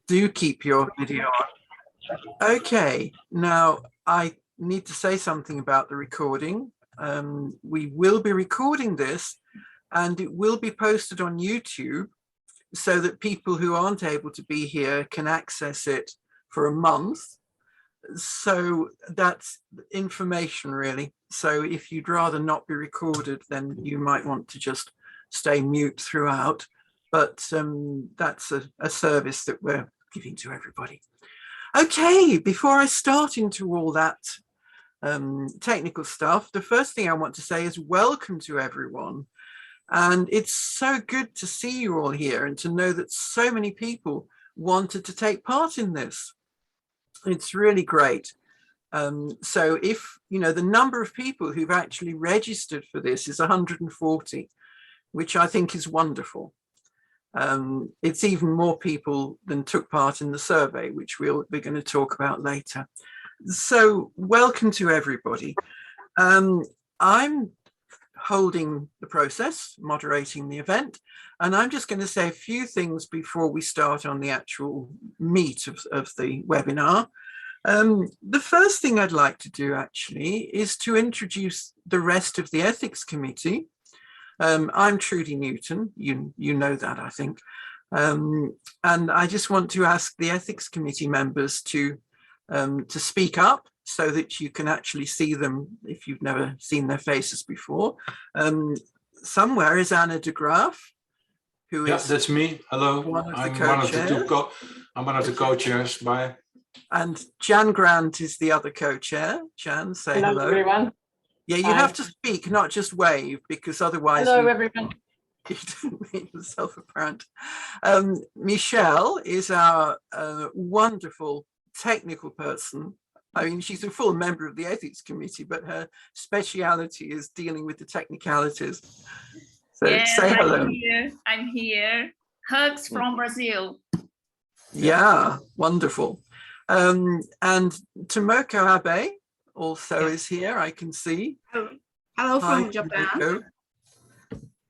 Do keep your video on. Okay, now I need to say something about the recording. We will be recording this and it will be posted on YouTube so that people who aren't able to be here can access it for a month. So that's information really. So if you'd rather not be recorded, then you might want to just stay mute throughout. But that's a service that we're giving to everybody. Okay, before I start into all that technical stuff, the first thing I want to say is welcome to everyone. And it's so good to see you all here and to know that so many people wanted to take part in this. It's really great. So if, you know, the number of people who've actually registered for this is 140, which I think is wonderful. It's even more people than took part in the survey, which we're going to talk about later. So welcome to everybody. I'm holding the process, moderating the event, and I'm just going to say a few things before we start on the actual meat of the webinar. The first thing I'd like to do actually is to introduce the rest of the ethics committee. I'm Trudy Newton, you know that, I think. And I just want to ask the ethics committee members to speak up so that you can actually see them if you've never seen their faces before. Somewhere is Anna de Graaf, who is... Yeah, that's me. Hello. I'm one of the co-chairs. Bye. And Jan Grant is the other co-chair. Jan, say hello. Hello, everyone. Yeah, you have to speak, not just wave, because otherwise... Hello, everyone. You didn't make yourself apparent. Michelle is our wonderful technical person. I mean, she's a full member of the ethics committee, but her speciality is dealing with the technicalities. So yes, say hello. I'm here. Hugs from Brazil. Yeah, wonderful. And Tomoko Abe also is here, I can see. Hello from Japan. Tomoko.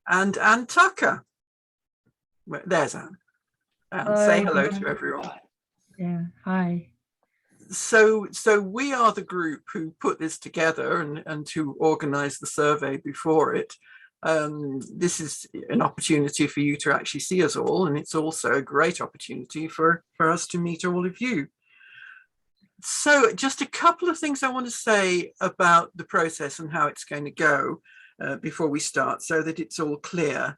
And Anne Tucker. There's Anne. Say hello to everyone. Yeah, hi. So we are the group who put this together and who organized the survey before it. This is an opportunity for you to actually see us all, and it's also a great opportunity for us to meet all of you. So just a couple of things I want to say about the process and how it's going to go before we start, so that it's all clear.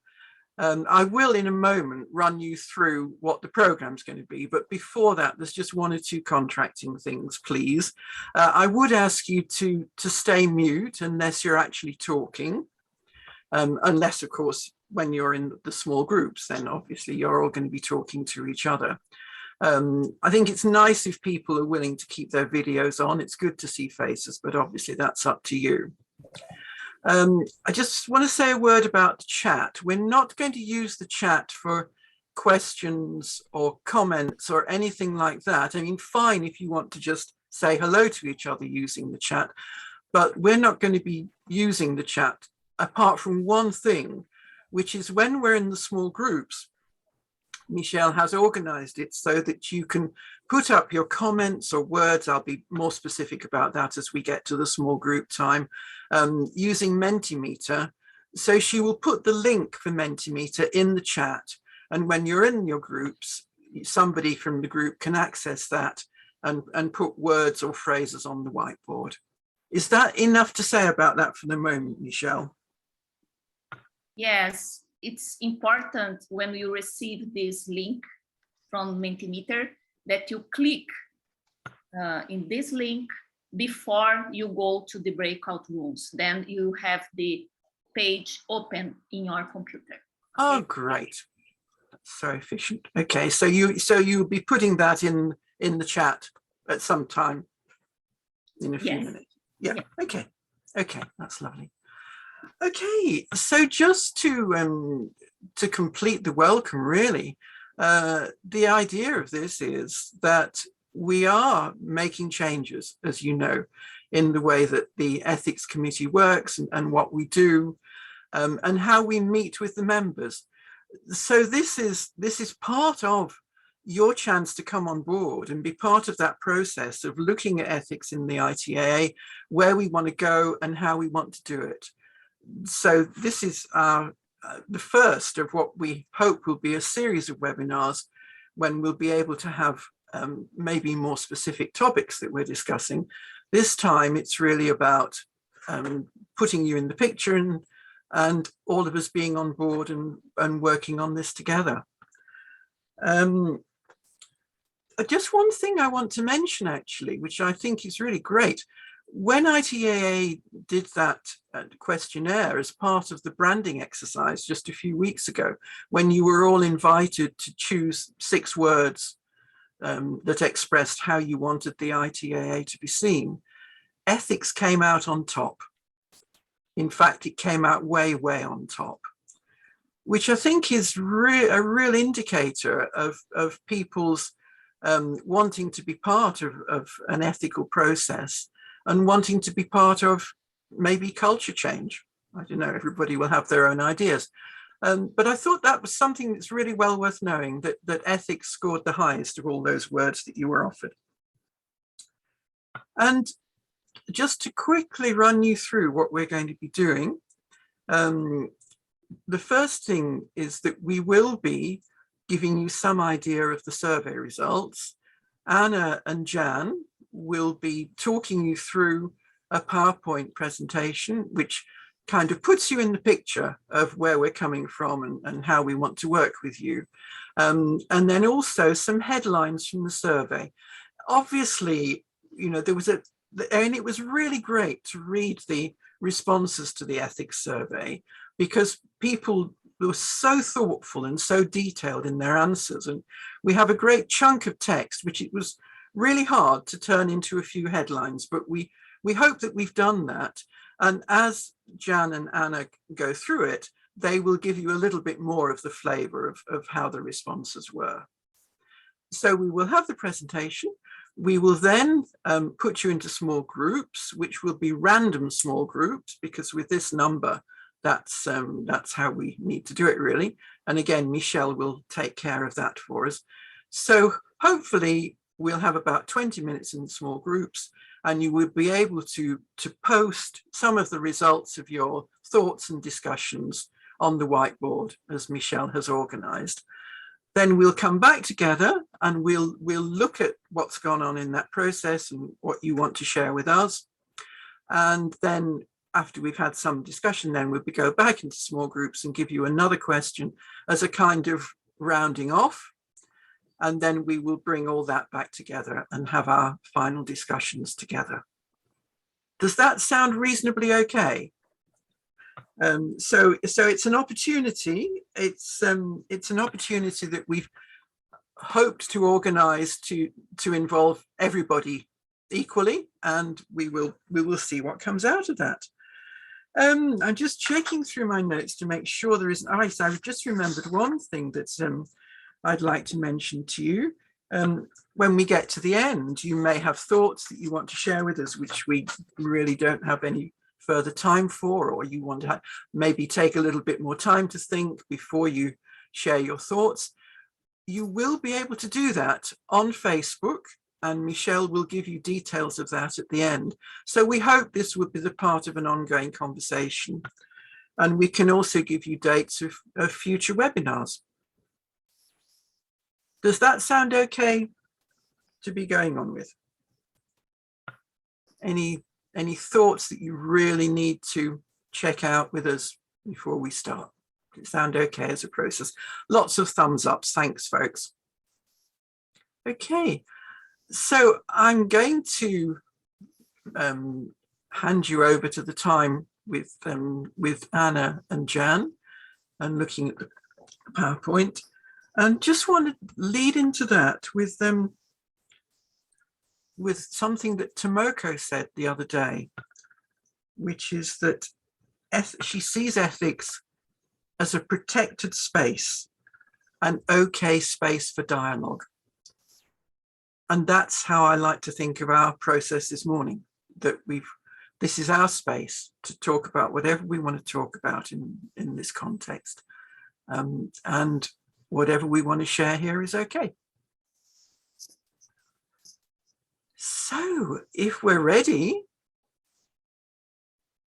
I will in a moment run you through what the program's going to be, but before that, there's just one or two contracting things, please. I would ask you to stay mute unless you're actually talking, unless, of course, when you're in the small groups, then obviously you're all going to be talking to each other. I think it's nice if people are willing to keep their videos on. It's good to see faces, but obviously that's up to you. I just want to say a word about the chat. We're not going to use the chat for questions or comments or anything like that. I mean, fine if you want to just say hello to each other using the chat, but we're not going to be using the chat apart from one thing, which is when we're in the small groups, Michelle has organized it so that you can put up your comments or words. I'll be more specific about that as we get to the small group time, using Mentimeter. So she will put the link for Mentimeter in the chat. And when you're in your groups, somebody from the group can access that and put words or phrases on the whiteboard. Is that enough to say about that for the moment, Michelle? Yes. It's important when you receive this link from Mentimeter that you click in this link before you go to the breakout rooms. Then you have the page open in your computer. Oh, great. That's so efficient. Okay, so you'll be putting that in the chat at some time in a few minutes. Yeah. Okay. Okay, that's lovely. Okay, so just to complete the welcome, really, the idea of this is that we are making changes, as you know, in the way that the ethics committee works and what we do, and how we meet with the members. So this is part of your chance to come on board and be part of that process of looking at ethics in the ITAA, where we want to go and how we want to do it. So this is the first of what we hope will be a series of webinars when we'll be able to have maybe more specific topics that we're discussing. This time it's really about putting you in the picture and all of us being on board and working on this together. Just one thing I want to mention, actually, which I think is really great. When ITAA did that questionnaire as part of the branding exercise just a few weeks ago, when you were all invited to choose 6 words that expressed how you wanted the ITAA to be seen, ethics came out on top. In fact, it came out way, way on top, which I think is a real indicator of people's wanting to be part of an ethical process and wanting to be part of maybe culture change. I don't know, everybody will have their own ideas. But I thought that was something that's really well worth knowing, that ethics scored the highest of all those words that you were offered. And just to quickly run you through what we're going to be doing, the first thing is that we will be giving you some idea of the survey results. Anna and Jan will be talking you through a PowerPoint presentation, which kind of puts you in the picture of where we're coming from and how we want to work with you. And then also some headlines from the survey. Obviously, you know, it was really great to read the responses to the ethics survey, because people were so thoughtful and so detailed in their answers. And we have a great chunk of text, which it was really hard to turn into a few headlines, but we hope that we've done that. And as Jan and Anna go through it, they will give you a little bit more of the flavor of how the responses were. So we will have the presentation. We will then put you into small groups, which will be random small groups, because with this number, that's how we need to do it, really. And again, Michelle will take care of that for us. So hopefully we'll have about 20 minutes in small groups, and you will be able to post some of the results of your thoughts and discussions on the whiteboard, as Michelle has organized. Then we'll come back together and we'll look at what's gone on in that process and what you want to share with us. And then after we've had some discussion, then we'll go back into small groups and give you another question as a kind of rounding off. And then we will bring all that back together and have our final discussions together. Does that sound reasonably okay? So it's an opportunity. It's an opportunity that we've hoped to organize to involve everybody equally, and we will see what comes out of that. I'm just checking through my notes to make sure there isn't. So I've just remembered one thing that I'd like to mention to you. When we get to the end, you may have thoughts that you want to share with us, which we really don't have any further time for, or you want to maybe take a little bit more time to think before you share your thoughts. You will be able to do that on Facebook, and Michelle will give you details of that at the end. So we hope this will be the part of an ongoing conversation. And we can also give you dates of future webinars. Does that sound okay to be going on with? Any thoughts that you really need to check out with us before we start? Does it sound okay as a process? Lots of thumbs ups. Thanks, folks. Okay, so I'm going to hand you over to the time with Anna and Jan, and looking at the PowerPoint, and just want to lead into that with something that Tomoko said the other day, which is that she sees ethics as a protected space, an okay space for dialogue. And that's how I like to think of our process this morning, that this is our space to talk about whatever we want to talk about in this context. And whatever we want to share here is okay. So if we're ready,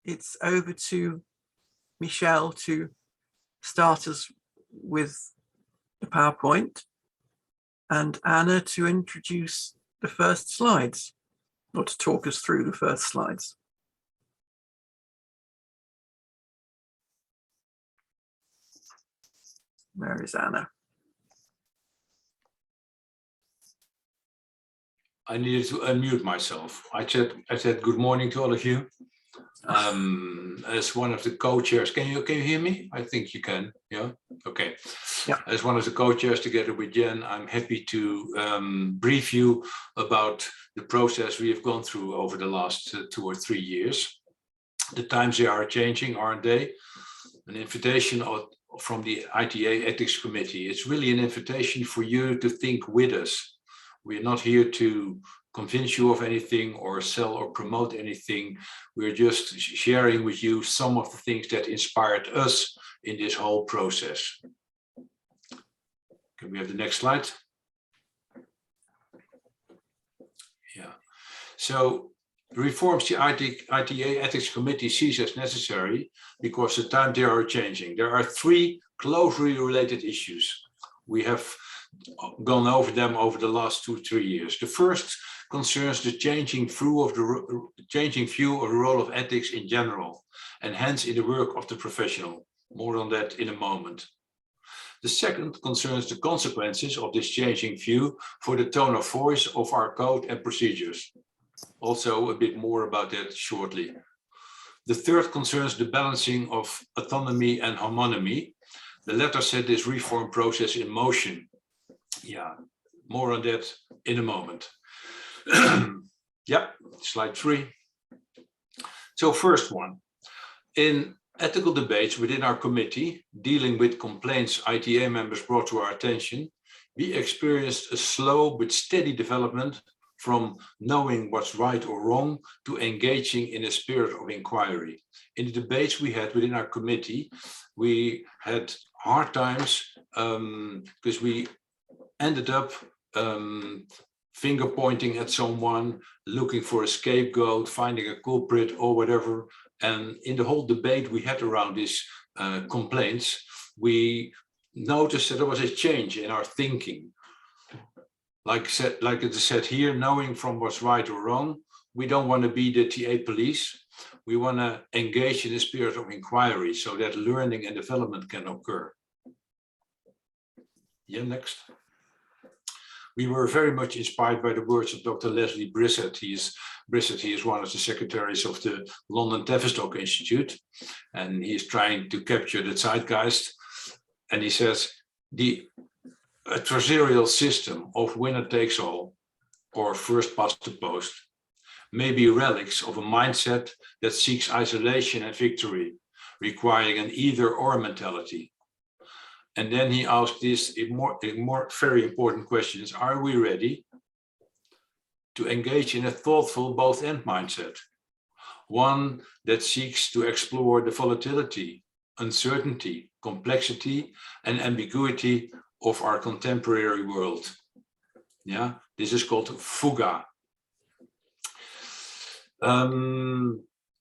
it's over to Michelle to start us with the PowerPoint and Anna to introduce the first slides, or to talk us through the first slides. Where is Anna? I needed to unmute myself. I said good morning to all of you. As one of the co-chairs, can you hear me? I think you can. Yeah. Okay. Yeah. As one of the co-chairs, together with Jen, I'm happy to brief you about the process we have gone through over the last 2 or 3 years. The times they are changing, aren't they? An invitation from the ITAA Ethics Committee. It's really an invitation for you to think with us. We're not here to convince you of anything or sell or promote anything. We're just sharing with you some of the things that inspired us in this whole process. Can we have the next slide? Yeah. So the reforms the ITAA Ethics Committee sees as necessary because the times they are changing. There are 3 closely related issues. We have gone over them over the last 2-3 years. The first concerns the changing view of the role of ethics in general, and hence in the work of the professional. More on that in a moment. The second concerns the consequences of this changing view for the tone of voice of our code and procedures. Also a bit more about that shortly. The third concerns the balancing of autonomy and homonymy. The latter set this reform process in motion. Yeah, more on that in a moment. Yeah, slide 3. So first one, in ethical debates within our committee, dealing with complaints ITA members brought to our attention, we experienced a slow but steady development from knowing what's right or wrong to engaging in a spirit of inquiry. In the debates we had within our committee, we had hard times because we ended up finger pointing at someone, looking for a scapegoat, finding a culprit or whatever. And in the whole debate we had around these complaints, we noticed that there was a change in our thinking. Like it is said here, knowing from what's right or wrong, we don't want to be the TA police. We want to engage in a spirit of inquiry so that learning and development can occur. Yeah, next. We were very much inspired by the words of Dr. Leslie Brissett. He is one of the secretaries of the London Tavistock Institute, and he is trying to capture the zeitgeist. And he says, the adversarial system of winner takes all, or first past the post, may be relics of a mindset that seeks isolation and victory, requiring an either-or mentality. And then he asked this very important questions. Are we ready to engage in a thoughtful both-and mindset? One that seeks to explore the volatility, uncertainty, complexity, and ambiguity of our contemporary world. Yeah, this is called fuga.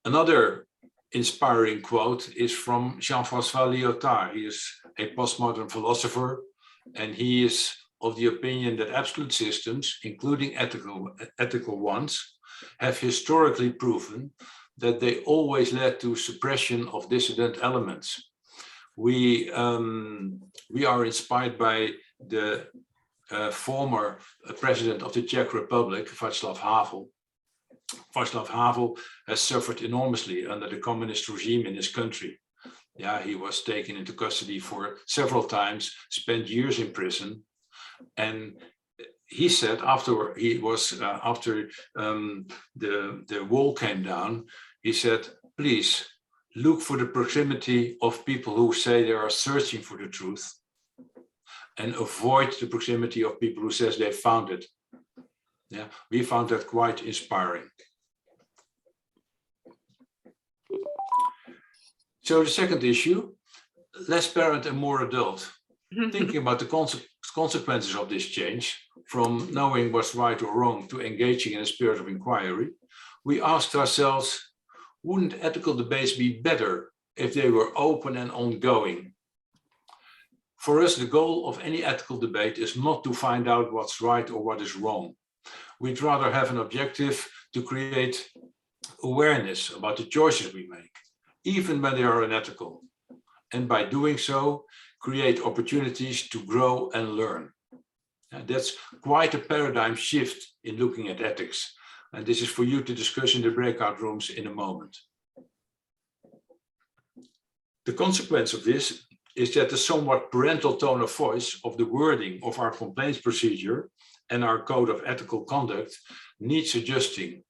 Another inspiring quote is from Jean-François Lyotard. He is a postmodern philosopher, and he is of the opinion that absolute systems, including ethical ones, have historically proven that they always led to suppression of dissident elements. We are inspired by the former president of the Czech Republic, Václav Havel. Václav Havel has suffered enormously under the communist regime in his country. Yeah, he was taken into custody for several times, spent years in prison, and he said after the wall came down, he said, please look for the proximity of people who say they are searching for the truth, and avoid the proximity of people who says they found it. Yeah, we found that quite inspiring. So the second issue, less parent and more adult. Thinking about the consequences of this change, from knowing what's right or wrong to engaging in a spirit of inquiry, we asked ourselves, wouldn't ethical debates be better if they were open and ongoing? For us, the goal of any ethical debate is not to find out what's right or what is wrong. We'd rather have an objective to create awareness about the choices we make, even when they are unethical. And by doing so, create opportunities to grow and learn. And that's quite a paradigm shift in looking at ethics. And this is for you to discuss in the breakout rooms in a moment. The consequence of this is that the somewhat parental tone of voice of the wording of our complaints procedure and our code of ethical conduct needs adjusting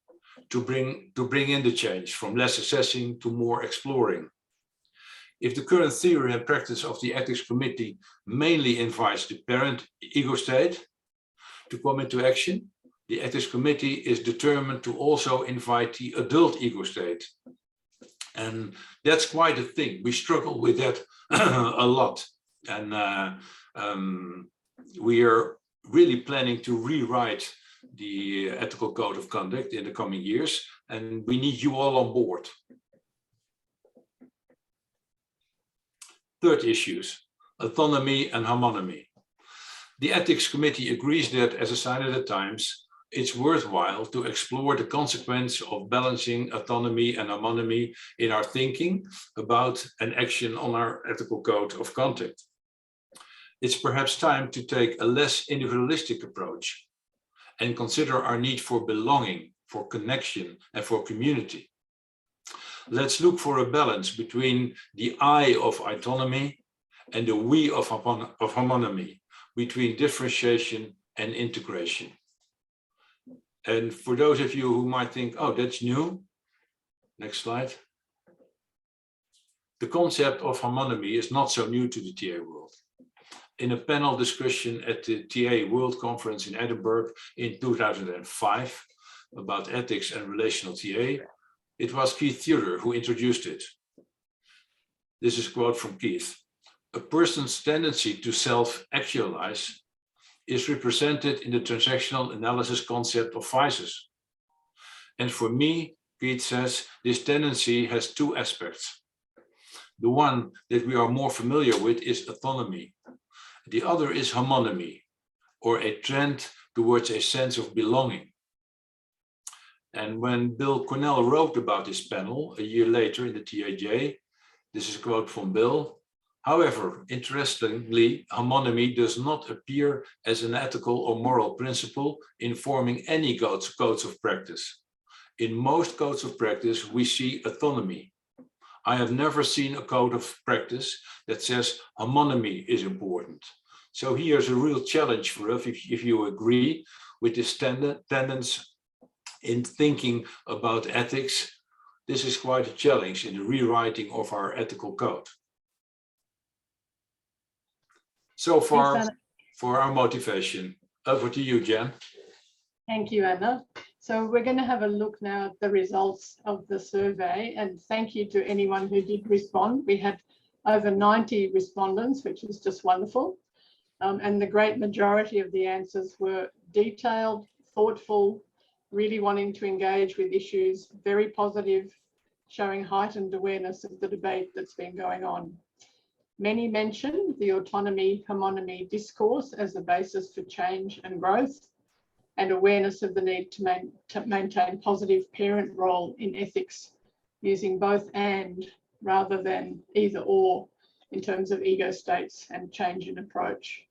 to bring in the change from less assessing to more exploring. If the current theory and practice of the ethics committee mainly invites the parent ego state to come into action, the ethics committee is determined to also invite the adult ego state. And that's quite a thing. We struggle with that a lot. And we are really planning to rewrite the ethical code of conduct in the coming years, and we need you all on board. Third issues, autonomy and homonymy. The ethics committee agrees that, as a sign of the times, it's worthwhile to explore the consequence of balancing autonomy and homonymy in our thinking about an action on our ethical code of conduct. It's perhaps time to take a less individualistic approach and consider our need for belonging, for connection, and for community. Let's look for a balance between the I of autonomy and the we of homonymy, between differentiation and integration. And for those of you who might think, oh, that's new, next slide. The concept of homonymy is not so new to the TA world. In a panel discussion at the TA World Conference in Edinburgh in 2005 about ethics and relational TA, it was Keith Tudor who introduced it. This is a quote from Keith. A person's tendency to self-actualize is represented in the transactional analysis concept of vices. And for me, Keith says, this tendency has two aspects. The one that we are more familiar with is autonomy. The other is homonymy, or a trend towards a sense of belonging. And when Bill Cornell wrote about this panel a year later in the TAJ, this is a quote from Bill. However, interestingly, homonymy does not appear as an ethical or moral principle informing any codes of practice. In most codes of practice, we see autonomy. I have never seen a code of practice that says homonymy is important. So here's a real challenge for us if you agree with this tendency in thinking about ethics. This is quite a challenge in the rewriting of our ethical code. So far for our motivation. Over to you, Jen. Thank you, Anna. So we're going to have a look now at the results of the survey, and thank you to anyone who did respond. We had over 90 respondents, which is just wonderful. And the great majority of the answers were detailed, thoughtful, really wanting to engage with issues, very positive, showing heightened awareness of the debate that's been going on. Many mentioned the autonomy, homonymy discourse as the basis for change and growth, and awareness of the need to maintain positive parent role in ethics, using both and rather than either or in terms of ego states and change in approach.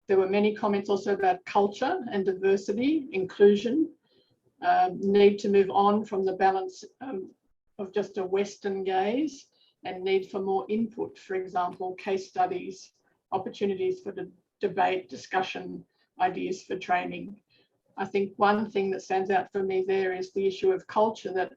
There were many comments also about culture and diversity, inclusion, need to move on from the balance of just a Western gaze, and need for more input, for example, case studies, opportunities for the debate, discussion, ideas for training. I think one thing that stands out for me there is the issue of culture, that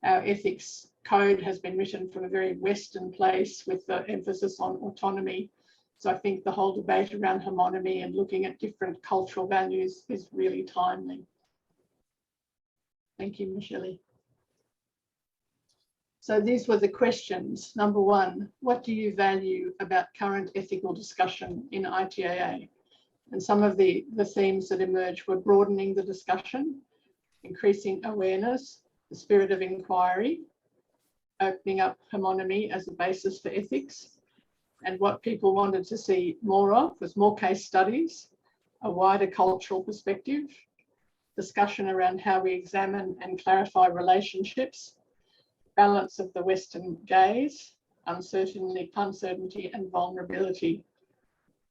our ethics code has been written from a very Western place with the emphasis on autonomy. So I think the whole debate around homonymy and looking at different cultural values is really timely. Thank you, Michelle. So these were the questions. Number one, what do you value about current ethical discussion in ITAA? And some of the themes that emerged were broadening the discussion, increasing awareness, the spirit of inquiry, opening up homonymy as a basis for ethics. And what people wanted to see more of was more case studies, a wider cultural perspective, discussion around how we examine and clarify relationships, balance of the Western gaze, uncertainty and vulnerability.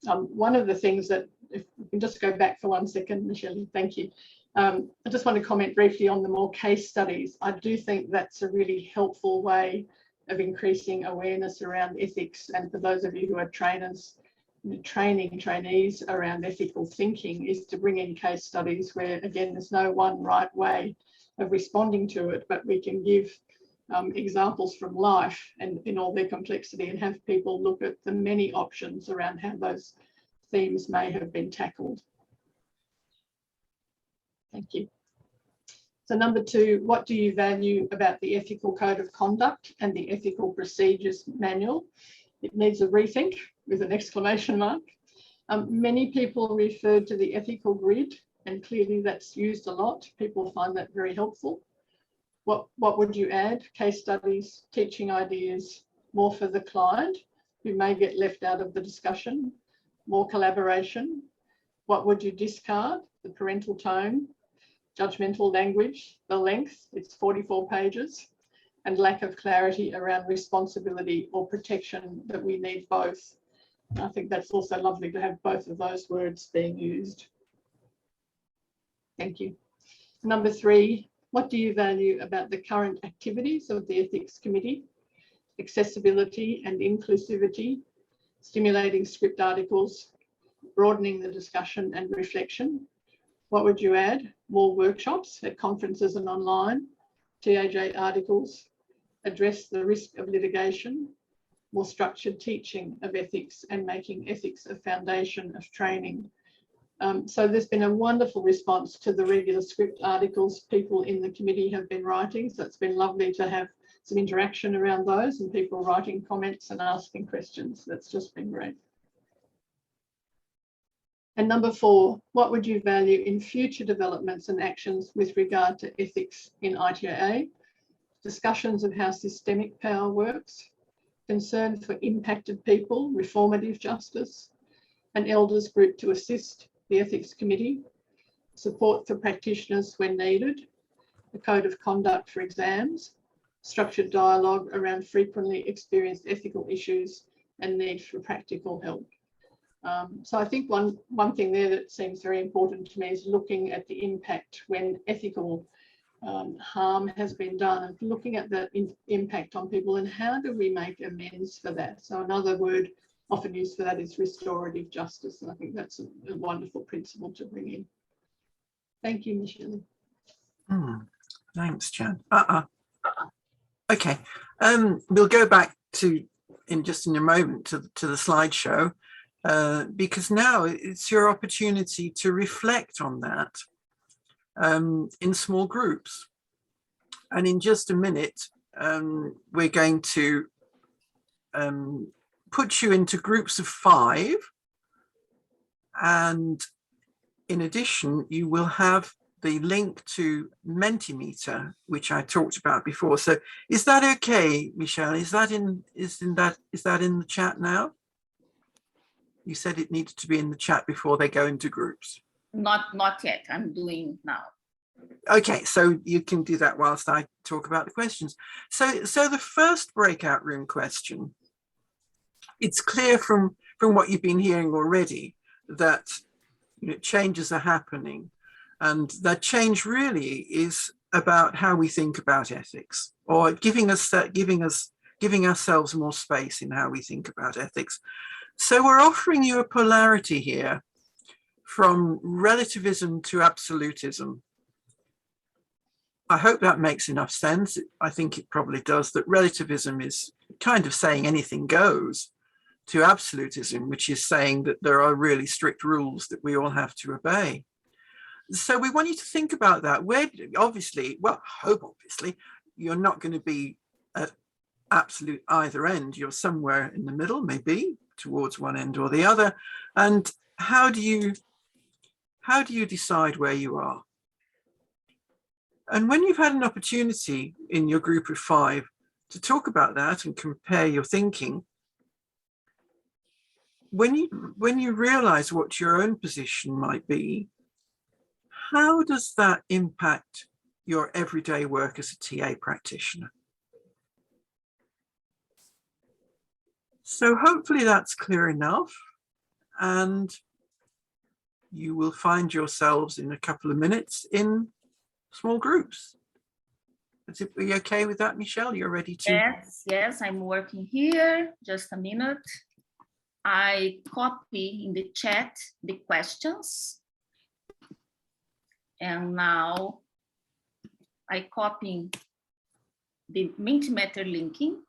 One of the things that, if we can just go back for 1 second, Michelle, thank you. I just want to comment briefly on the more case studies. I do think that's a really helpful way of increasing awareness around ethics. And for those of you who are trainers, training trainees around ethical thinking, is to bring in case studies where, again, there's no one right way of responding to it, but we can give examples from life and in all their complexity, and have people look at the many options around how those themes may have been tackled. Thank you. So number two, what do you value about the ethical code of conduct and the ethical procedures manual? It needs a rethink with an exclamation mark. Many people referred to the ethical grid, and clearly that's used a lot. People find that very helpful. What would you add? Case studies, teaching ideas, more for the client who may get left out of the discussion, more collaboration. What would you discard? The parental tone, judgmental language, the length, it's 44 pages, and lack of clarity around responsibility or protection, that we need both. I think that's also lovely to have both of those words being used. Thank you. Number three, what do you value about the current activities of the Ethics Committee? Accessibility and inclusivity, stimulating script articles, broadening the discussion and reflection. What would you add? More workshops at conferences and online, TAJ articles, address the risk of litigation, more structured teaching of ethics and making ethics a foundation of training. So there's been a wonderful response to the regular script articles people in the committee have been writing. So it's been lovely to have some interaction around those and people writing comments and asking questions. That's just been great. And number four, what would you value in future developments and actions with regard to ethics in ITAA? Discussions of how systemic power works, concern for impacted people, reformative justice, an elders group to assist the Ethics Committee, support for practitioners when needed, a code of conduct for exams, structured dialogue around frequently experienced ethical issues and need for practical help. So I think one thing there that seems very important to me is looking at the impact when ethical harm has been done, and looking at the impact on people and how do we make amends for that. So another word often used for that is restorative justice, and I think that's a wonderful principle to bring in. Thank you, Michelle. Thanks, Jan. Okay, we'll go back to in a moment to the slideshow, because now it's your opportunity to reflect on that in small groups. And in just a minute, we're going to put you into groups of 5. And in addition, you will have the link to Mentimeter, which I talked about before. So is that okay, Michelle? Is that in the chat now? You said it needed to be in the chat before they go into groups. Not yet. I'm doing now. Okay, so you can do that whilst I talk about the questions. So the first breakout room question, it's clear from what you've been hearing already that changes are happening, and that change really is about how we think about ethics, or giving ourselves more space in how we think about ethics. So we're offering you a polarity here from relativism to absolutism. I hope that makes enough sense. I think it probably does, that relativism is kind of saying anything goes, to absolutism, which is saying that there are really strict rules that we all have to obey. So we want you to think about that. Where, obviously, well, I hope obviously, you're not going to be absolute either end. You're somewhere in the middle, maybe towards one end or the other. And how do you decide where you are? And when you've had an opportunity in your group of 5 to talk about that and compare your thinking, when you realize what your own position might be, how does that impact your everyday work as a TA practitioner? So hopefully that's clear enough, and you will find yourselves in a couple of minutes in small groups. Are you okay with that, Michelle? You're ready to? Yes, I'm working here. Just a minute. I copy in the chat the questions. And now I copy the Mentimeter linking.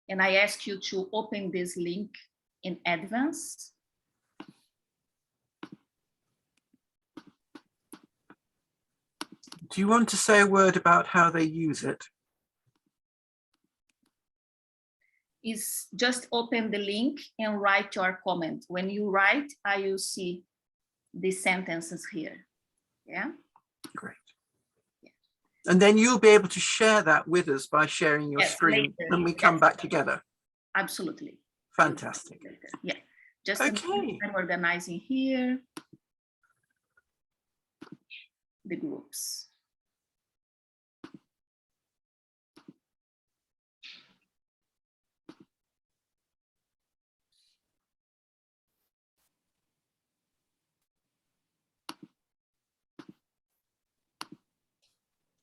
And I ask you to open this link in advance. Do you want to say a word about how they use it? Is just open the link and write your comment. When you write, I will see the sentences here. Yeah. Great. And then you'll be able to share that with us by sharing your screen later. when we come back together. Absolutely. Fantastic. Yeah. Just okay. I'm organizing here the groups.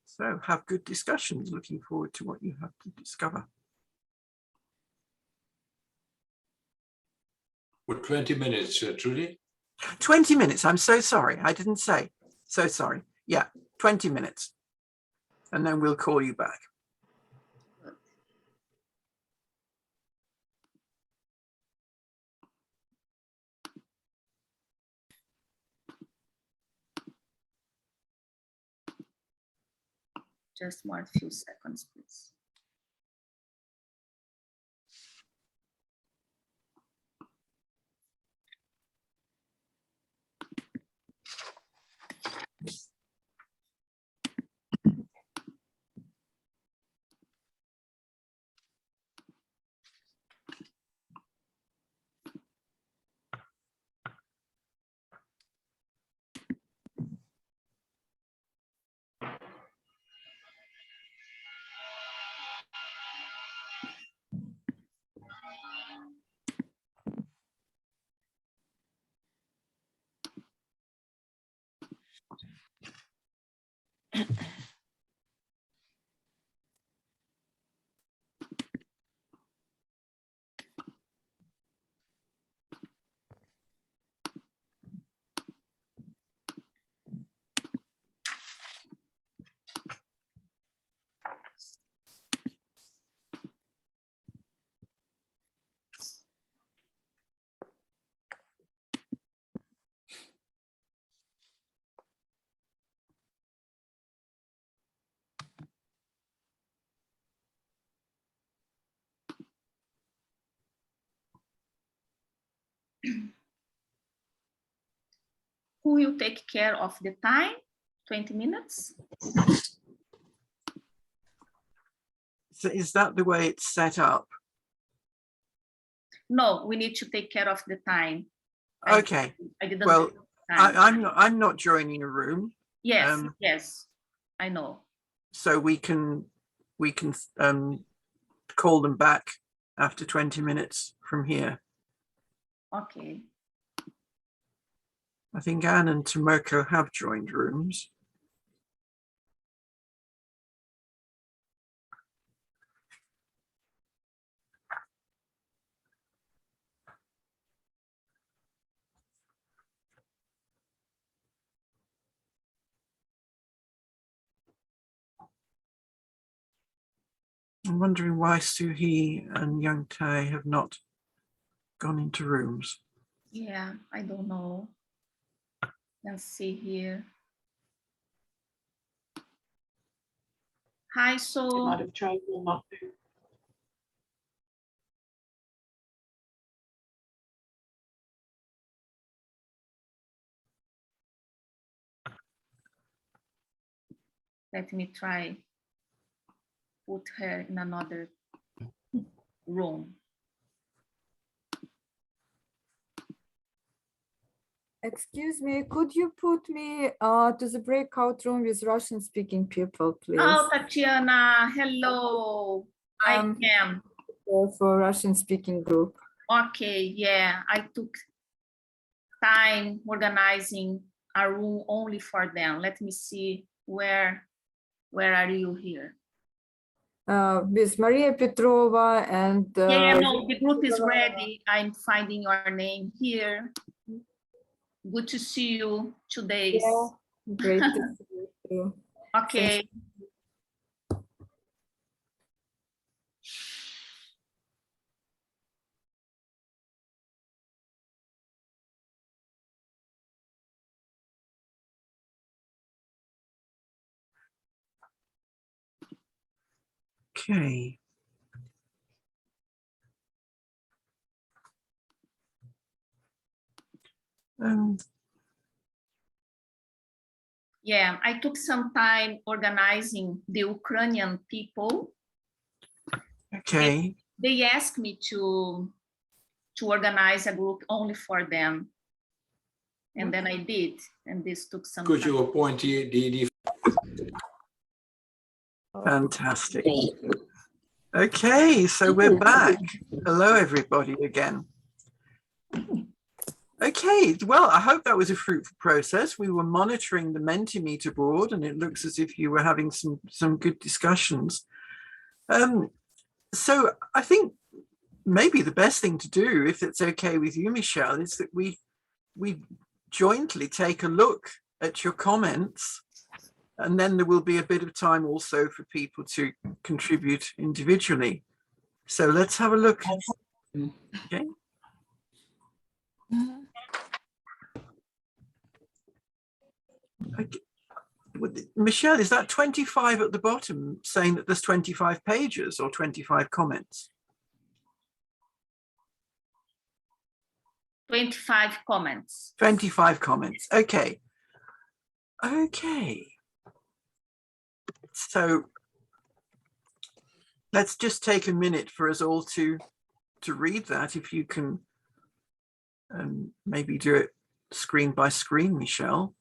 So have good discussions. Looking forward to what you have to discover. For 20 minutes, Trudy? 20 minutes. I'm so sorry. I didn't say. So sorry. Yeah, 20 minutes. And then we'll call you back. Just more few seconds, please. Who will take care of the time? 20 minutes? So is that the way it's set up? No, we need to take care of the time. Okay. I didn't. Well, I'm not joining a room. Yes, yes, I know. So we can call them back after 20 minutes from here. Okay. I think Anne and Tomoko have joined rooms. I'm wondering why Suhee and Young Tae have not gone into rooms. Yeah, I don't know. Let's see here. Hi, It so might have chosen not to. let me try put her in another room. Excuse me, could you put me to the breakout room with Russian speaking people, please? Oh, Tatiana, hello. I am. For Russian speaking group. Okay, yeah, I took time organizing a room only for them. Let me see where are you here? With Maria Petrova and Yeah, no, the group is ready. I'm finding your name here. Good to see you today. yeah, great to see you too. Okay. Okay. Yeah, I took some time organizing the Ukrainian people. Okay. They asked me to organize a group only for them. And then I did, and this took some Could time. you appoint the Fantastic. Okay, so we're back. Hello, everybody again. Okay, well, I hope that was a fruitful process. We were monitoring the Mentimeter board, and it looks as if you were having some good discussions. So I think maybe the best thing to do, if it's okay with you, Michelle, is that we jointly take a look at your comments, and then there will be a bit of time also for people to contribute individually. So let's have a look. Okay. Okay. Michelle, is that 25 at the bottom saying that there's 25 pages or 25 comments? 25 comments. 25 comments. Okay. Okay. So let's just take a minute for us all to read that. If you can maybe do it screen by screen, Michelle.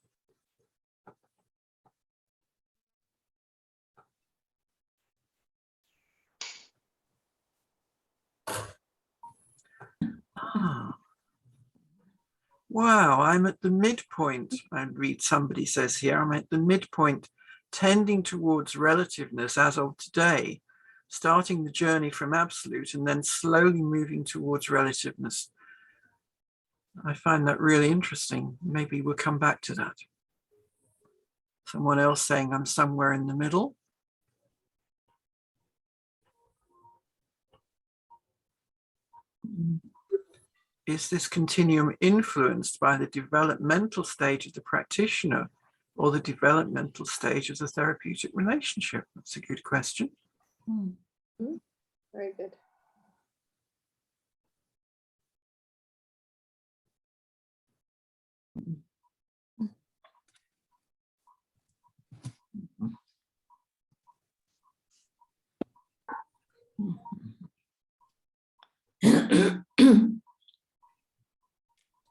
Wow, I'm at the midpoint. I read somebody says here, I'm at the midpoint, tending towards relativeness as of today, starting the journey from absolute and then slowly moving towards relativeness. I find that really interesting. Maybe we'll come back to that. Someone else saying I'm somewhere in the middle. Is this continuum influenced by the developmental stage of the practitioner or the developmental stage of the therapeutic relationship? That's a good question. Very good.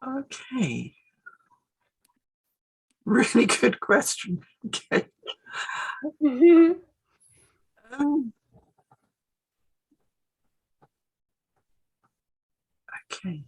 Okay. Really good question. Okay. Okay. Okay.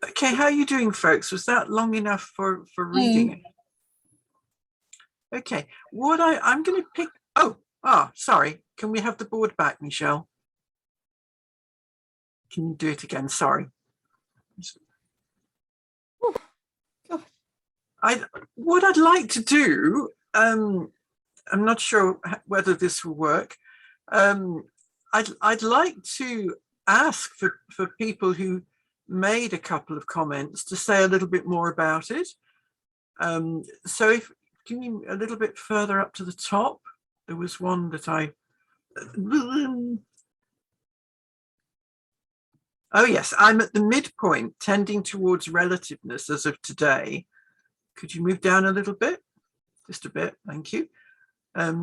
Okay, how are you doing, folks? Was that long enough for reading it? Okay, what I'm going to pick. Oh, sorry. Can we have the board back, Michelle? Can you do it again? Sorry. What I'd like to do, I'm not sure whether this will work. I'd like to ask for people who made a couple of comments to say a little bit more about it. So if can you a little bit further up to the top, there was one that oh yes, I'm at the midpoint tending towards relativeness as of today. Could you move down a little bit? Just a bit, thank you.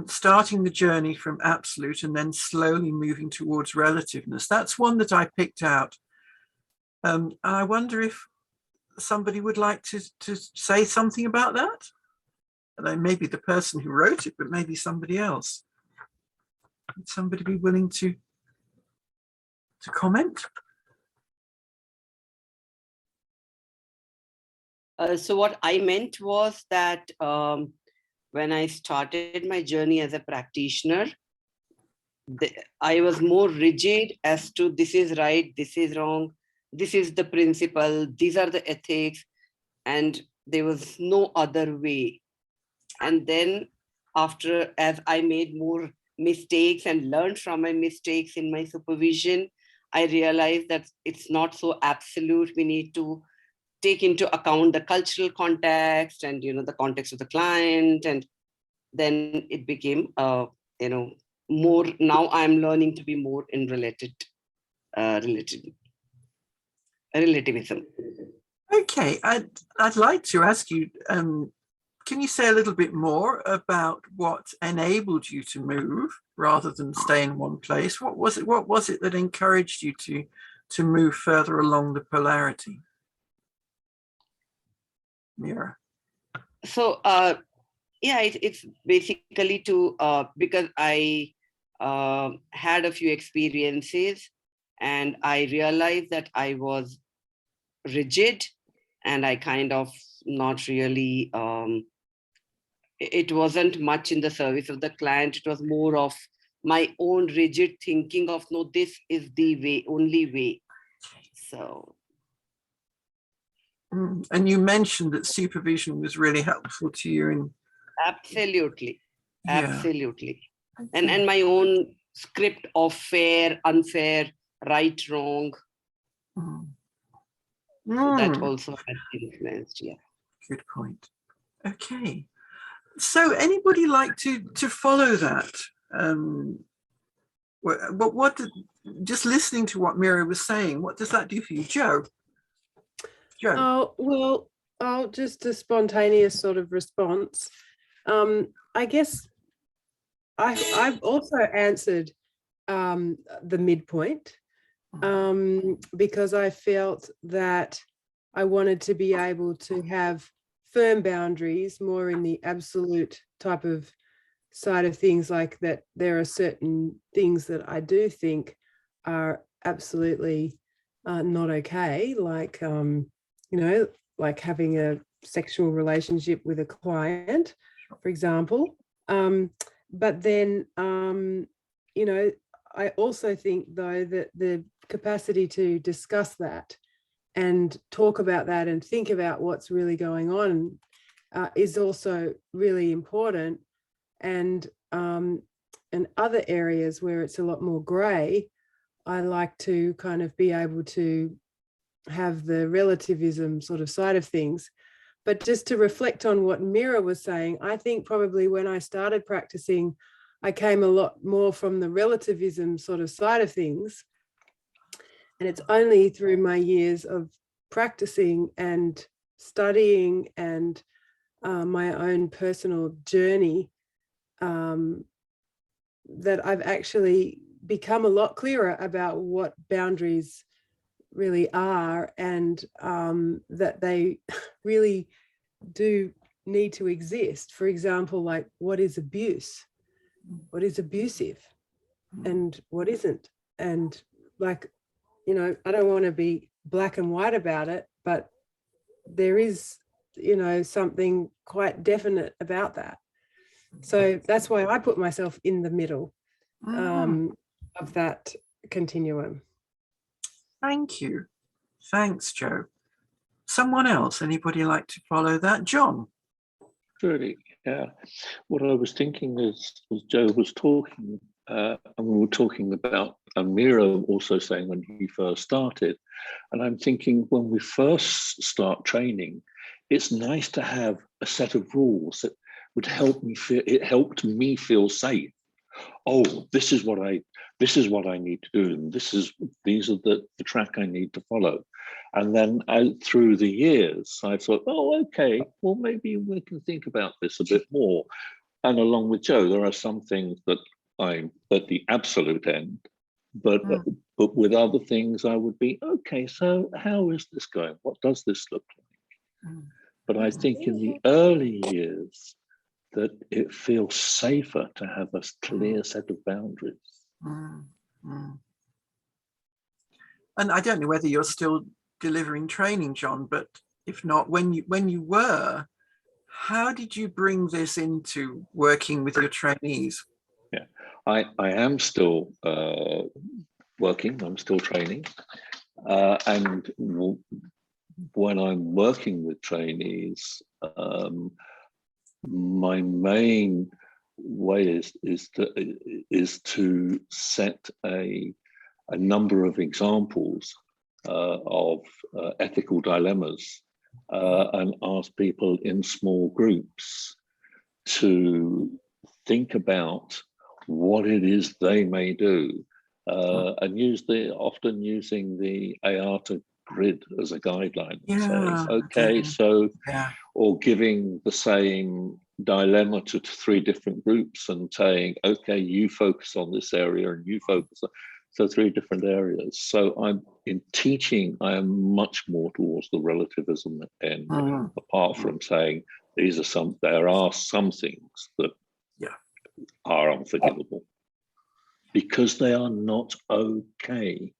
Starting the journey from absolute and then slowly moving towards relativeness. That's one that I picked out. And I wonder if somebody would like to say something about that. Maybe the person who wrote it, but maybe somebody else. Would somebody be willing to comment? So what I meant was that when I started my journey as a practitioner, I was more rigid as to this is right, this is wrong, this is the principle, these are the ethics, and there was no other way. And then after, as I made more mistakes and learned from my mistakes in my supervision, I realized that it's not so absolute. We need to take into account the cultural context and, you know, the context of the client. And then it became, you know, more, now I'm learning to be more in relativism. Okay, I'd like to ask you, can you say a little bit more about what enabled you to move rather than stay in one place? What was it that encouraged you to move further along the polarity? Mira. So yeah, it's basically to because I had a few experiences and I realized that I was rigid and I kind of not really it wasn't much in the service of the client. It was more of my own rigid thinking of, no, this is the way, only way. So. And you mentioned that supervision was really helpful to you in. Absolutely, Yeah. absolutely. And my own script of fair, unfair, right, wrong. So that also has influenced, yeah. Good point. Okay. So anybody like to follow that? Just listening to what Mira was saying, what does that do for you, Joe? Oh, well, just a spontaneous sort of response. I guess I've also answered the midpoint because I felt that I wanted to be able to have firm boundaries more in the absolute type of side of things, like that there are certain things that I do think are absolutely not okay, like, you know, like having a sexual relationship with a client, for example. But then, you know, I also think, though, that the capacity to discuss that and talk about that and think about what's really going on is also really important. And in other areas where it's a lot more grey, I like to kind of be able to have the relativism sort of side of things. But just to reflect on what Mira was saying, I think probably when I started practicing, I came a lot more from the relativism sort of side of things. And it's only through my years of practicing and studying and my own personal journey that I've actually become a lot clearer about what boundaries really are, and that they really do need to exist. For example, like, what is abuse? What is abusive? And what isn't? And, like, you know, I don't want to be black and white about it, but there is, you know, something quite definite about that. So that's why I put myself in the middle of that continuum. Thank you. Thanks, Joe. Someone else, anybody like to follow that? John? Really, yeah. What I was thinking is, as Joe was talking, and we were talking about, and Miro also saying when he first started, and I'm thinking when we first start training, it's nice to have a set of rules that would help me feel, it helped me feel safe. Oh, this is what I need to do, and these are the track I need to follow. And then through the years, I thought, oh, okay, well, maybe we can think about this a bit more. And along with Joe, there are some things that I'm at the absolute end, but with other things, I would be, okay, so how is this going? What does this look like? But I think in the early years, that it feels safer to have a clear set of boundaries. And I don't know whether you're still delivering training, John, but if not, when you were, how did you bring this into working with your trainees? Yeah, I am still working, I'm still training. And when I'm working with trainees, my main way is to set a number of examples of ethical dilemmas and ask people in small groups to think about what it is they may do, and often using the IATA grid as a guideline. Saying, okay, so, or giving the same dilemma to 3 different groups and saying, okay, you focus on this area and you focus on, so 3 different areas. So I'm in teaching, I am much more towards the relativism end, apart from saying there are some things that are unforgivable because they are not okay.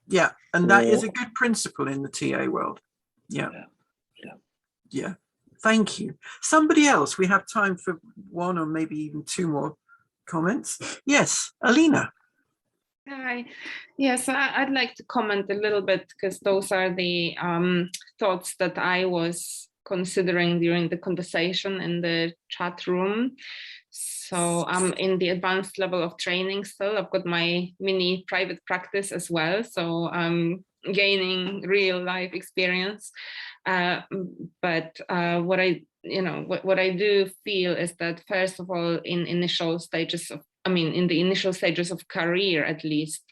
Yeah, and that is a good principle in the TA world. Yeah. Thank you. Somebody else, we have time for 1 or maybe even 2 more comments. Yes, Alina. Hi. Yes, I'd like to comment a little bit because those are the thoughts that I was considering during the conversation in the chat room. So I'm in the advanced level of training still. I've got my mini private practice as well. So I'm gaining real life experience. But what I do feel is that, first of all, in the initial stages of career, at least,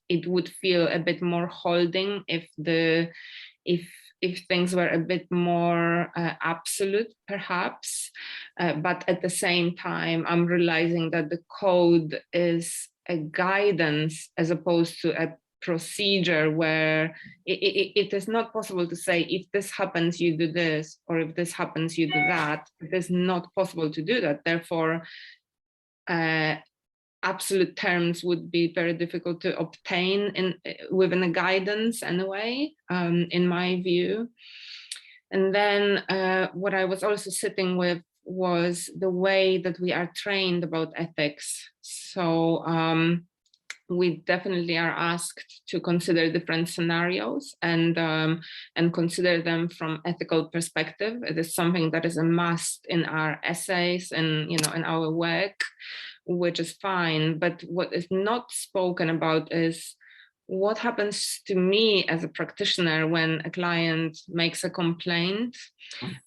it would feel a bit more holding if things were a bit more absolute, perhaps. But at the same time, I'm realizing that the code is a guidance as opposed to a procedure where it is not possible to say, if this happens, you do this, or if this happens, you do that. It is not possible to do that. Therefore, absolute terms would be very difficult to obtain within a guidance anyway, in my view. And then what I was also sitting with was the way that we are trained about ethics. So we definitely are asked to consider different scenarios and consider them from ethical perspective. It is something that is a must in our essays and in our work, which is fine. But what is not spoken about is what happens to me as a practitioner when a client makes a complaint.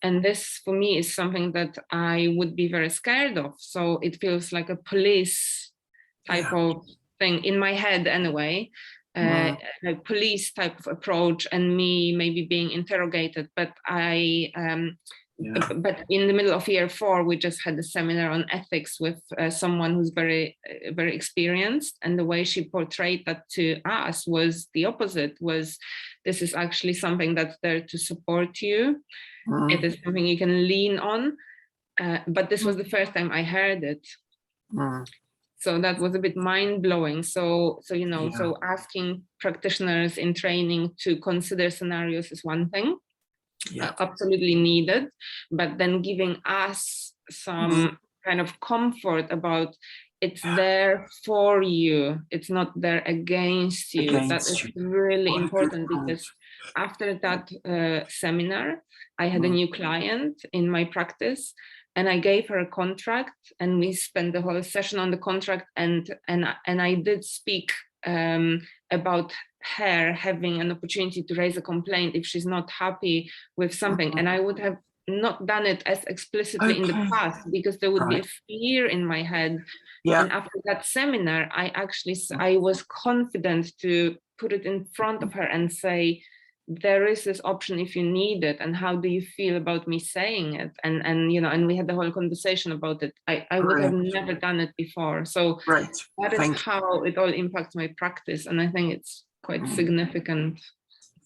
And this, for me, is something that I would be very scared of. So it feels like a police type of thing in my head anyway, a police type of approach, and me maybe being interrogated. But but in the middle of year 4, we just had a seminar on ethics with someone who's very, very experienced. And the way she portrayed that to us was the opposite, was this is actually something that's there to support you. It is something you can lean on. But this was the first time I heard it. So that was a bit mind-blowing. So asking practitioners in training to consider scenarios is one thing. Absolutely needed, but then giving us some kind of comfort about it's there for you. It's not there against you. That is really important, because after that seminar, I had a new client in my practice, and I gave her a contract, and we spent the whole session on the contract, and I did speak about her having an opportunity to raise a complaint if she's not happy with something. And I would have not done it as explicitly in the past, because there would be a fear in my head. And after that seminar, I was confident to put it in front of her and say, there is this option if you need it, and how do you feel about me saying it? And you know, and we had the whole conversation about it. I would have never done it before. So that is how it all impacts my practice, and I think it's quite significant.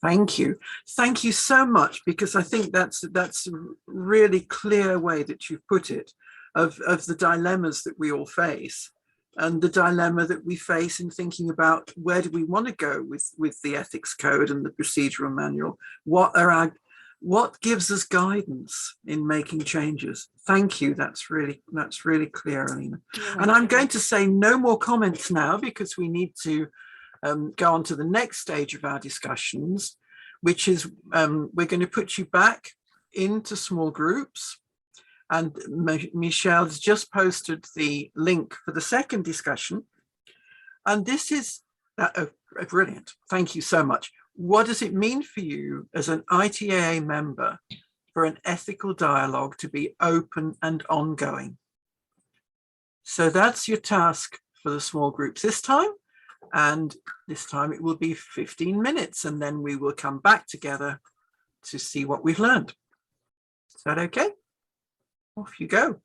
Thank you. Thank you so much, because I think that's a really clear way that you've put it, of the dilemmas that we all face, and the dilemma that we face in thinking about where do we want to go with the ethics code and the procedural manual. What gives us guidance in making changes? Thank you. That's really clear, Alina. And I'm going to say no more comments now, because we need to go on to the next stage of our discussions, which is we're going to put you back into small groups. And Michelle has just posted the link for the second discussion. And this is brilliant. Thank you so much. What does it mean for you as an ITAA member for an ethical dialogue to be open and ongoing? So that's your task for the small groups this time. And this time it will be 15 minutes, and then we will come back together to see what we've learned. Is that okay? Off you go.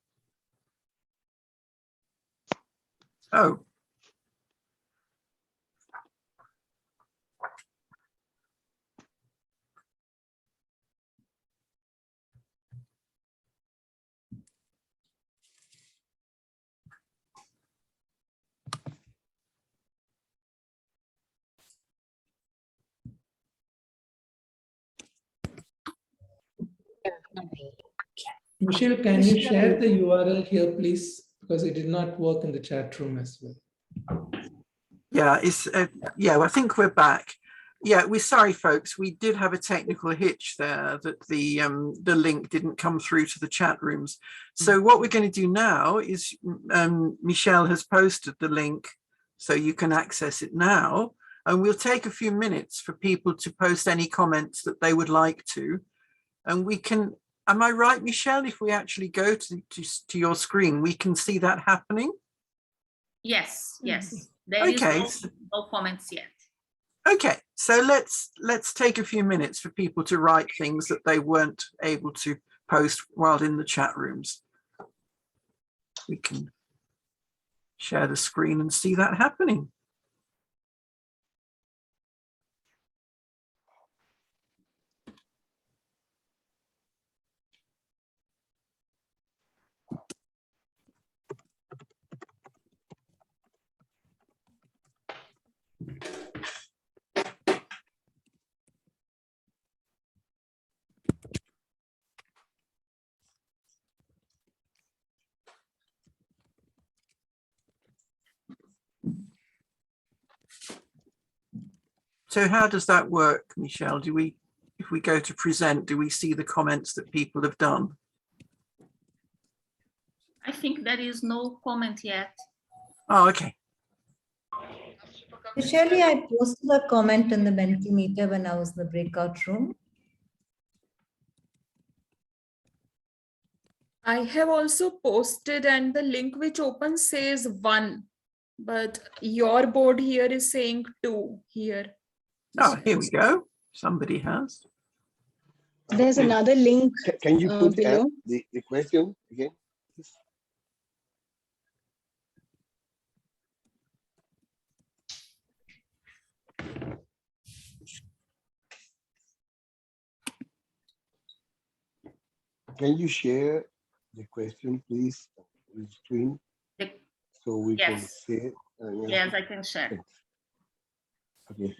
Oh. Michelle, can you share the URL here, please? Because it did not work in the chat room as well. Yeah, I think we're back. Yeah, we're sorry, folks. We did have a technical hitch there, that the link didn't come through to the chat rooms. So what we're going to do now is Michelle has posted the link, so you can access it now. And we'll take a few minutes for people to post any comments that they would like to. And we can, am I right, Michelle, if we actually go to your screen, we can see that happening? Yes, yes. There is no comments yet. Okay, so let's take a few minutes for people to write things that they weren't able to post while in the chat rooms. We can share the screen and see that happening. So how does that work, Michelle? If we go to present, do we see the comments that people have done? I think there is no comment yet. Oh, okay. Shirley, I posted a comment in the Mentimeter when I was in the breakout room. I have also posted, and the link which opens says 1, but your board here is saying 2 here. Oh, here we go. Somebody has. There's another link. Can you put below the question again? Can you share the question, please, on the screen, so we can see it? Yes, I can share. Okay.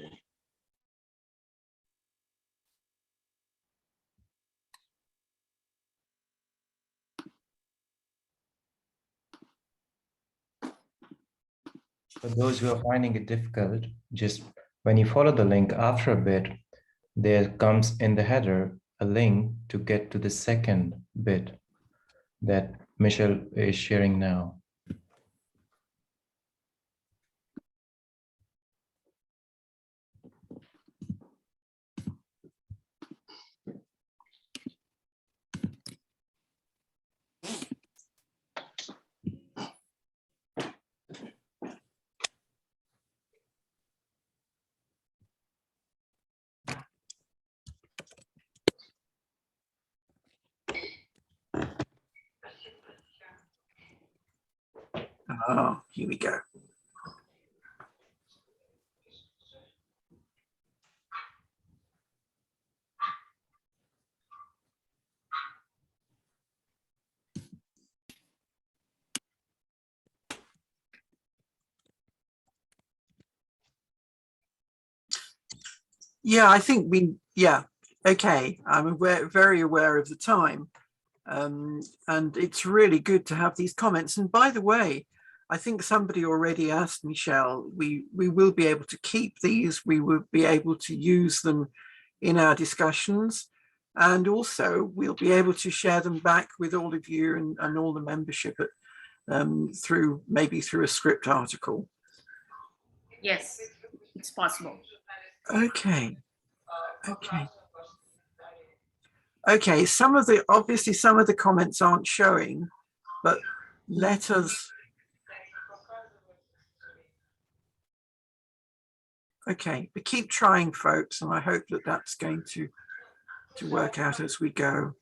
For those who are finding it difficult, just when you follow the link after a bit, there comes in the header a link to get to the second bit that Michelle is sharing now. Oh, here we go. Yeah, I think okay. I'm very aware of the time. And it's really good to have these comments. And by the way, I think somebody already asked Michelle, we will be able to keep these, we will be able to use them in our discussions. And also we'll be able to share them back with all of you and all the membership maybe through a script article. Yes, it's possible. Okay. Okay, obviously some of the comments aren't showing, but let us. Okay, but keep trying, folks, and I hope that that's going to work out as we go.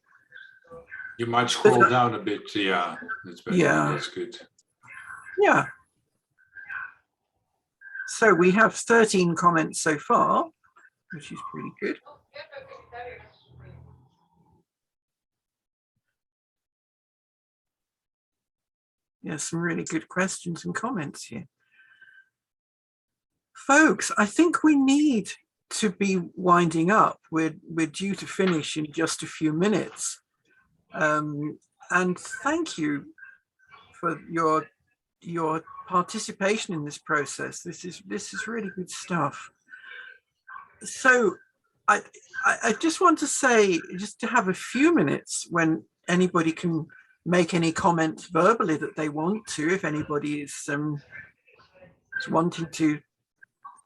You might scroll down a bit. Yeah, that's better. Yeah, That's good. Yeah. So we have 13 comments so far, which is pretty good. Yeah, some really good questions and comments here. Folks, I think we need to be winding up. We're due to finish in just a few minutes. And thank you for your participation in this process. This is really good stuff. So I just want to say, just to have a few minutes when anybody can make any comments verbally that they want to, if anybody is wanting to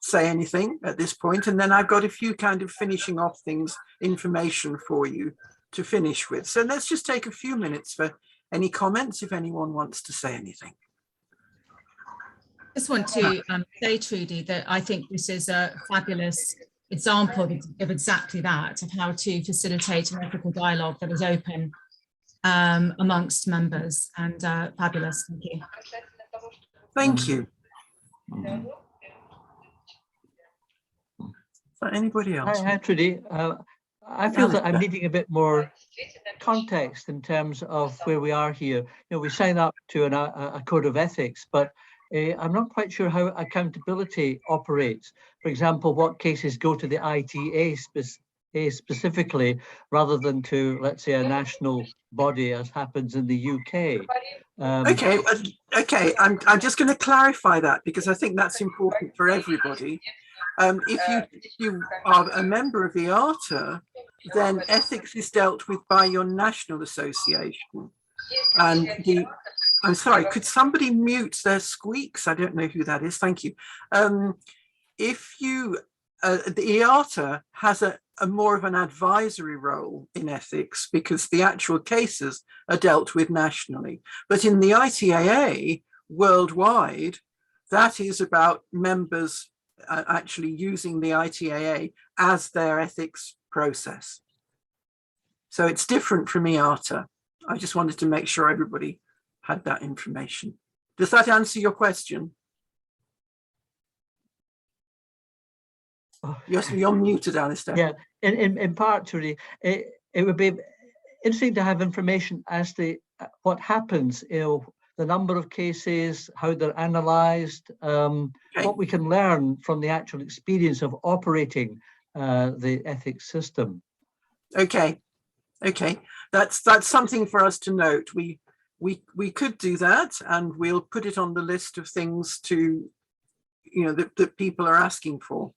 say anything at this point. And then I've got a few kind of finishing off things, information for you to finish with. So let's just take a few minutes for any comments if anyone wants to say anything. I just want to say, Trudy, that I think this is a fabulous example of exactly that, of how to facilitate an ethical dialogue that is open amongst members, and fabulous. Thank you. Thank you. Anybody else? Hi, Trudy. I feel that I'm needing a bit more context in terms of where we are here. You know, we sign up to a code of ethics, but I'm not quite sure how accountability operates. For example, what cases go to the ITAA specifically, rather than to, let's say, a national body, as happens in the UK. Okay. I'm just going to clarify that, because I think that's important for everybody. If you are a member of IATA, then ethics is dealt with by your national association. And I'm sorry, could somebody mute their squeaks? I don't know who that is. Thank you. If you, the IATA has a more of an advisory role in ethics, because the actual cases are dealt with nationally. But in the ITAA worldwide, that is about members actually using the ITAA as their ethics process. So it's different from IATA. I just wanted to make sure everybody had that information. Does that answer your question? You're muted, Alistair. Yeah, in part, Trudy, it would be interesting to have information as to what happens, you know, the number of cases, how they're analysed, what we can learn from the actual experience of operating the ethics system. Okay, that's something for us to note. We could do that, and we'll put it on the list of things to that people are asking for.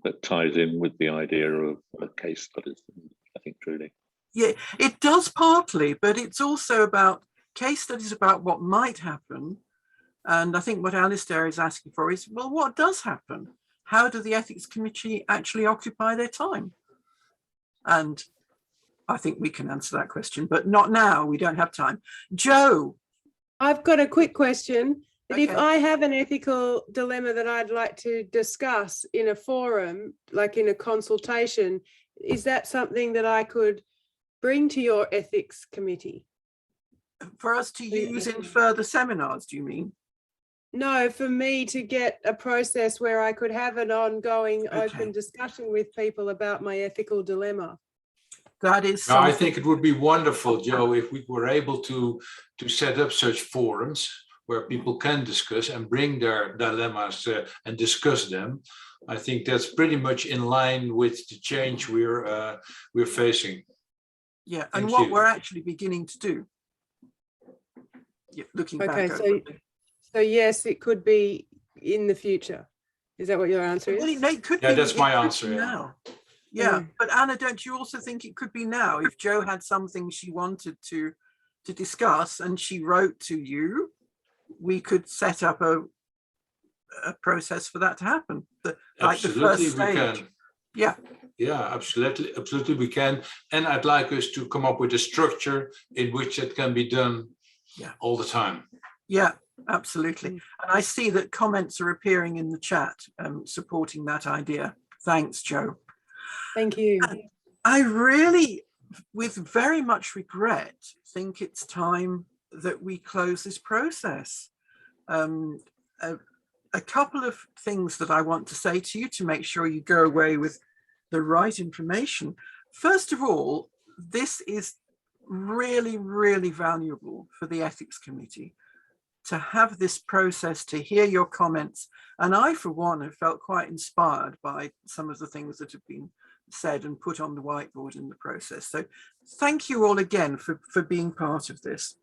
That ties in with the idea of case studies, I think, truly. Yeah, it does partly, but it's also about case studies about what might happen. And I think what Alistair is asking for is, well, what does happen? How do the ethics committee actually occupy their time? And I think we can answer that question, but not now. We don't have time. Joe. I've got a quick question. Okay. If I have an ethical dilemma that I'd like to discuss in a forum, like in a consultation, is that something that I could bring to your ethics committee? For us to use in further seminars, do you mean? No, for me to get a process where I could have an ongoing open discussion with people about my ethical dilemma. That is something. I think it would be wonderful, Joe, if we were able to set up such forums where people can discuss and bring their dilemmas and discuss them. I think that's pretty much in line with the change we're facing. Yeah, and what we're actually beginning to do. Yeah, looking back. Okay, so yes, it could be in the future. Is that what your answer is? Well, it could yeah, be, that's my answer. Now. Yeah, but Anna, don't you also think it could be now? If Joe had something she wanted to discuss and she wrote to you, we could set up a process for that to happen. Like the first stage. We can. Yeah. Yeah, absolutely we can. And I'd like us to come up with a structure in which it can be done all the time. Yeah, absolutely. And I see that comments are appearing in the chat supporting that idea. Thanks, Joe. Thank you. I really, with very much regret, think it's time that we close this process. A couple of things that I want to say to you to make sure you go away with the right information. First of all, this is really, really valuable for the ethics committee to have this process, to hear your comments. And I, for one, have felt quite inspired by some of the things that have been said and put on the whiteboard in the process. So thank you all again for being part of this.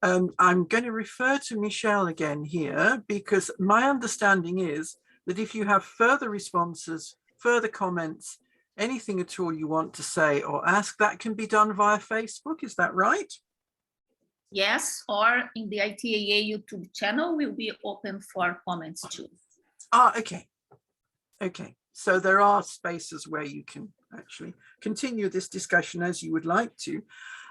I'm going to refer to Michelle again here, because my understanding is that if you have further responses, further comments, anything at all you want to say or ask, that can be done via Facebook. Is that right? Yes, or in the ITAA YouTube channel will be open for comments too. Ah, okay. Okay. So there are spaces where you can actually continue this discussion as you would like to.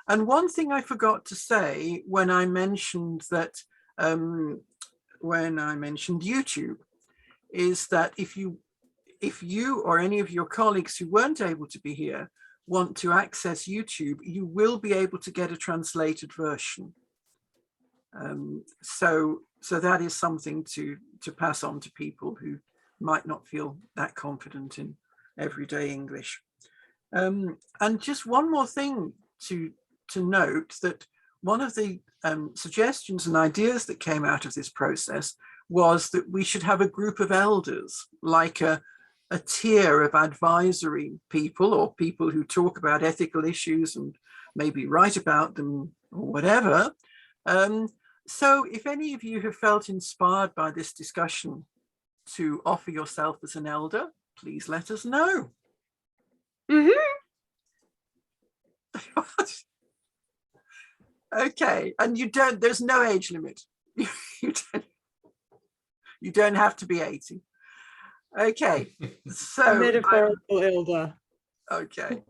And one thing I forgot to say when I mentioned that, when I mentioned YouTube, is that if you or any of your colleagues who weren't able to be here want to access YouTube, you will be able to get a translated version. So that is something to pass on to people who might not feel that confident in everyday English. And just one more thing to note, that one of the suggestions and ideas that came out of this process was that we should have a group of elders, like a tier of advisory people or people who talk about ethical issues and maybe write about them or whatever. So if any of you have felt inspired by this discussion to offer yourself as an elder, please let us know. Okay, and there's no age limit. You don't have to be 80. Okay, so metaphorical elder. Okay,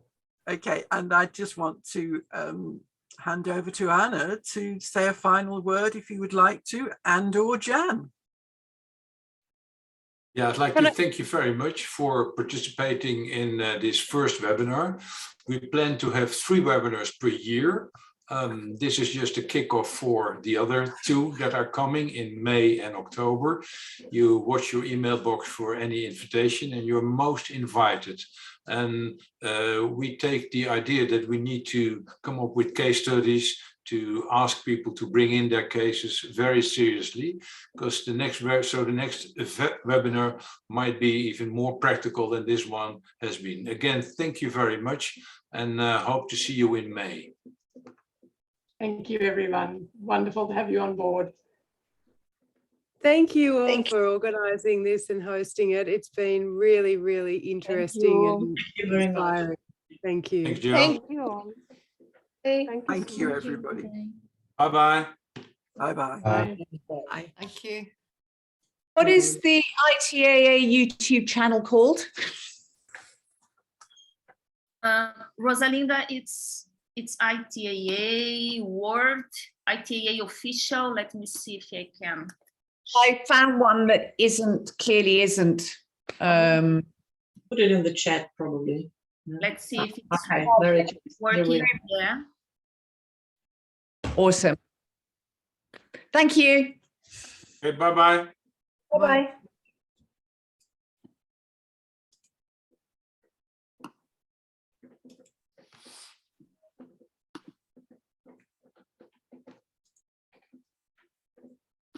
and I just want to hand over to Anna to say a final word if you would like to, and/or Jan. Yeah, I'd like to thank you very much for participating in this first webinar. We plan to have 3 webinars per year. This is just a kickoff for the other 2 that are coming in May and October. You watch your email box for any invitation and you're most invited. And we take the idea that we need to come up with case studies to ask people to bring in their cases very seriously, because the next webinar might be even more practical than this one has been. Again, thank you very much, and hope to see you in May. Thank you, everyone. Wonderful to have you on board. Thank you all for organising this and hosting it. It's been really, really interesting and inspiring. Thank you. Thank you. Thank you all. Thank you, everybody. Bye-bye. Bye-bye. Bye. Thank you. What is the ITAA YouTube channel called? Rosalinda, it's ITAA Word, ITAA Official. Let me see if I can. I found one that clearly isn't. Put it in the chat probably. Let's see if it's Okay, there it is. working. Yeah. Awesome. Thank you. Okay, bye-bye. Bye-bye.